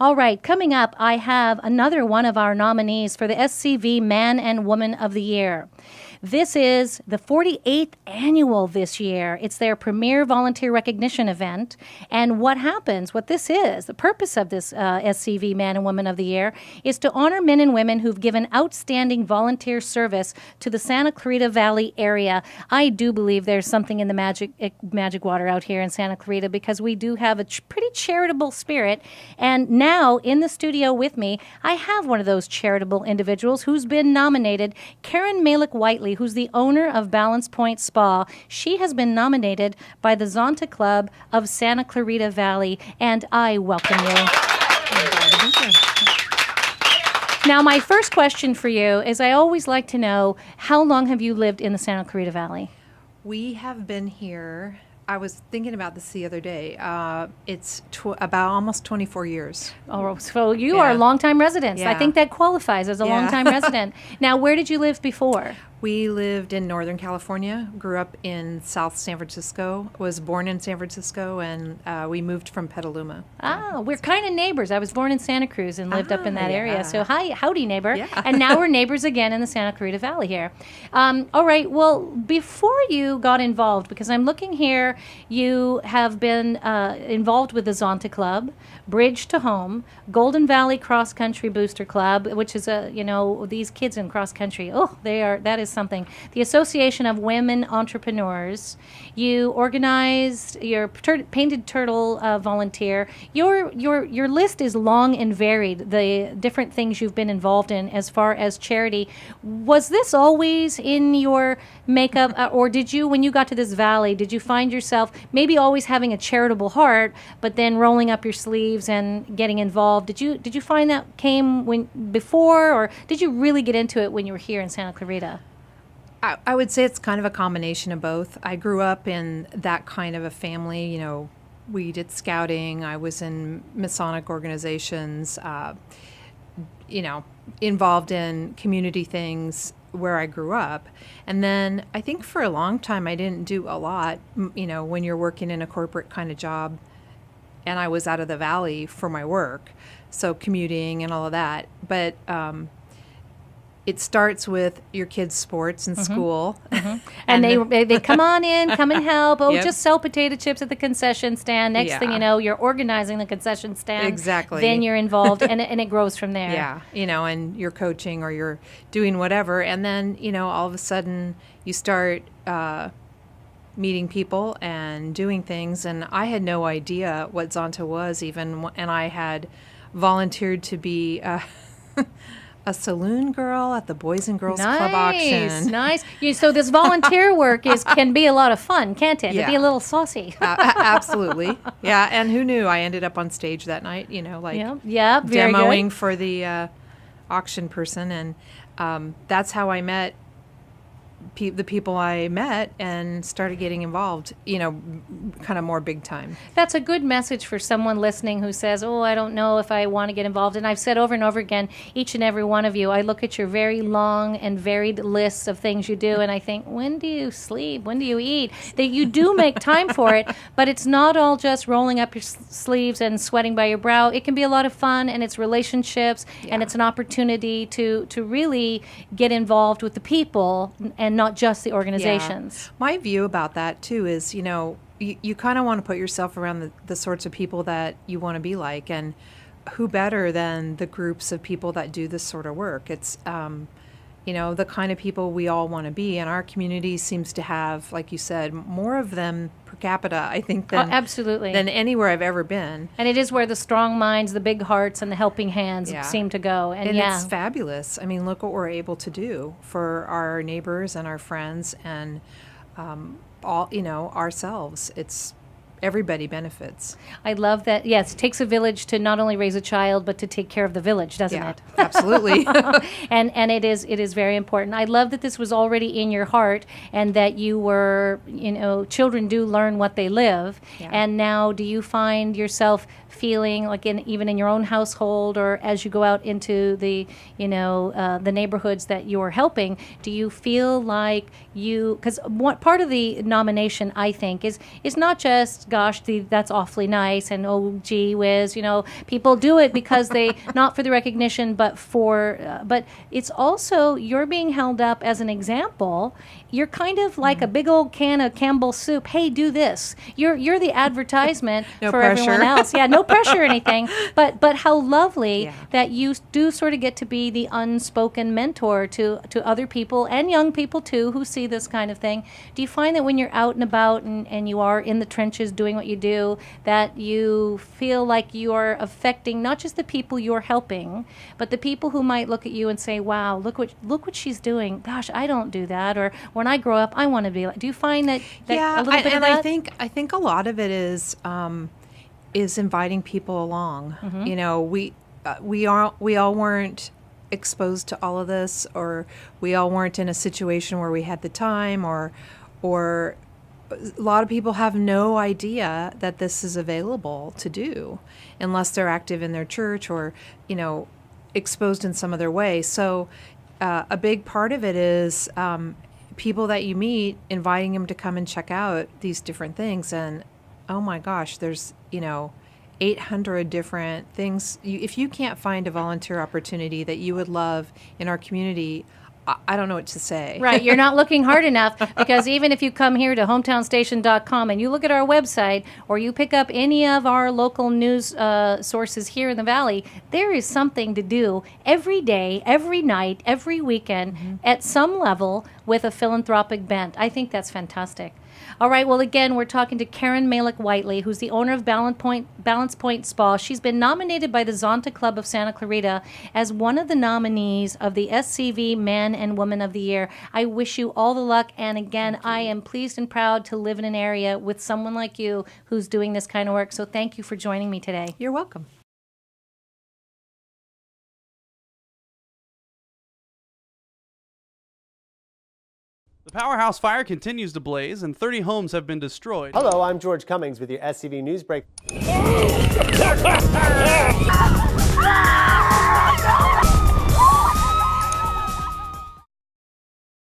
All right, coming up, I have another one of our nominees for the SCV Man and Woman of the Year. This is the 48th annual this year. It's their premier volunteer recognition event. And what happens, what this is, the purpose of this SCV Man and Woman of the Year is to honor men and women who've given outstanding volunteer service to the Santa Clarita Valley area. I do believe there's something in the magic water out here in Santa Clarita because we do have a pretty charitable spirit. And now in the studio with me, I have one of those charitable individuals who's been nominated, Maleck Whiteley, who's the owner of Balance Point Spa. She has been nominated by the Zonta Club of Santa Clarita Valley, and I welcome you. I'm glad to be here. Now, my first question for you is I always like to know, how long have you lived in the Santa Clarita Valley? We have been here, I was thinking about this the other day, it's about almost 24 years. Oh, so you are a longtime resident. Yeah. I think that qualifies as a longtime resident. Now, where did you live before? We lived in Northern California, grew up in South San Francisco, was born in San Francisco, and we moved from Petaluma. Ah, we're kind of neighbors. I was born in Santa Cruz and lived up in that area. So howdy, neighbor. Yeah. And now we're neighbors again in the Santa Clarita Valley here. All right, well, before you got involved, because I'm looking here, you have been involved with the Zonta Club, Bridge to Home, Golden Valley Cross Country Booster Club, which is these kids in cross country. Oh, that is something. The Association of Women Entrepreneurs. You organized your Painted Turtle volunteer. Your list is long and varied, the different things you've been involved in as far as charity. Was this always in your makeup, or did you, when you got to this valley, did you find yourself maybe always having a charitable heart, but then rolling up your sleeves and getting involved? Did you find that came before, or did you really get into it when you were here in Santa Clarita? I would say it's kind of a combination of both. I grew up in that kind of a family. We did scouting. I was in Masonic organizations, involved in community things where I grew up. And then I think for a long time I didn't do a lot, when you're working in a corporate kind of job, and I was out of the valley for my work, so commuting and all of that. But it starts with your kids' sports and school. Mm-hmm. And they come on in, come and help. Oh, Yep. Just sell potato chips at the concession stand. Next thing you know, you're organizing the concession stand. Exactly. Then you're involved, and it grows from there. Yeah, and you're coaching or you're doing whatever. And then, all of a sudden you start meeting people and doing things. And I had no idea what Zonta was even, and I had volunteered to be a saloon girl at the Boys and Girls Club auction. Nice. So this volunteer work can be a lot of fun, can't it? Yeah. It'd be a little saucy. Absolutely. Yeah, and who knew? I ended up on stage that night, very demoing good. For the auction person. And that's how I met the people I met and started getting involved, kind of more big time. That's a good message for someone listening who says, oh, I don't know if I want to get involved. And I've said over and over again, each and every one of you, I look at your very long and varied lists of things you do, and I think, when do you sleep? When do you eat? That you do make time for it, but it's not all just rolling up your sleeves and sweating by your brow. It can be a lot of fun, and it's relationships, and it's an opportunity to really get involved with the people and not just the organizations. Yeah. My view about that, too, is, you kind of want to put yourself around the sorts of people that you want to be like, and who better than the groups of people that do this sort of work? It's, the kind of people we all want to be, and our community seems to have, like you said, more of them per capita, I think, than absolutely, than anywhere I've ever been. And it is where the strong minds, the big hearts, and the helping hands seem to go. And it's fabulous. I mean, look what we're able to do for our neighbors and our friends and ourselves. It's everybody benefits. I love that. Yes, it takes a village to not only raise a child, but to take care of the village, doesn't it? Absolutely. and it is very important. I love that this was already in your heart, and that you were, children do learn what they live. Yeah. And now, do you find yourself feeling like even in your own household, or as you go out into the neighborhoods that you're helping, do you feel like because what part of the nomination, I think, is not just gosh, that's awfully nice, and oh, gee whiz, people do it because they, not for the recognition, but but it's also, you're being held up as an example. You're kind of like a big old can of Campbell's soup. Hey, do this. You're the advertisement No for pressure. everyone else. Yeah, no pressure or anything. But how lovely that you do sort of get to be the unspoken mentor to other people, and young people too, who see this kind of thing. Do you find that when you're out and about and you are in the trenches doing what you do, that you feel like you are affecting not just the people you're helping, but the people who might look at you and say, wow, look what she's doing. Gosh, I don't do that. Or when I grow up, I want to be like. Do you find that a little bit of that? I think a lot of it is inviting people along. Mm-hmm. We all weren't exposed to all of this, or we all weren't in a situation where we had the time, or a lot of people have no idea that this is available to do unless they're active in their church or exposed in some other way. So a big part of it is people that you meet, inviting them to come and check out these different things. And oh my gosh, there's 800 different things. If you can't find a volunteer opportunity that you would love in our community, I don't know what to say. Right, you're not looking hard enough, because even if you come here to hometownstation.com and you look at our website, or you pick up any of our local news sources here in the Valley, there is something to do every day, every night, every weekend, at some level with a philanthropic bent. I think that's fantastic. All right, well, again, we're talking to Karen Maleck Whiteley, who's the owner of Balance Point Spa. She's been nominated by the Zonta Club of Santa Clarita as one of the nominees of the SCV Man and Woman of the Year. I wish you all the luck, and again, I am pleased and proud to live in an area with someone like you who's doing this kind of work, so thank you for joining me today. You're welcome. The powerhouse fire continues to blaze, and 30 homes have been destroyed. Hello, I'm George Cummings with your SCV News Break.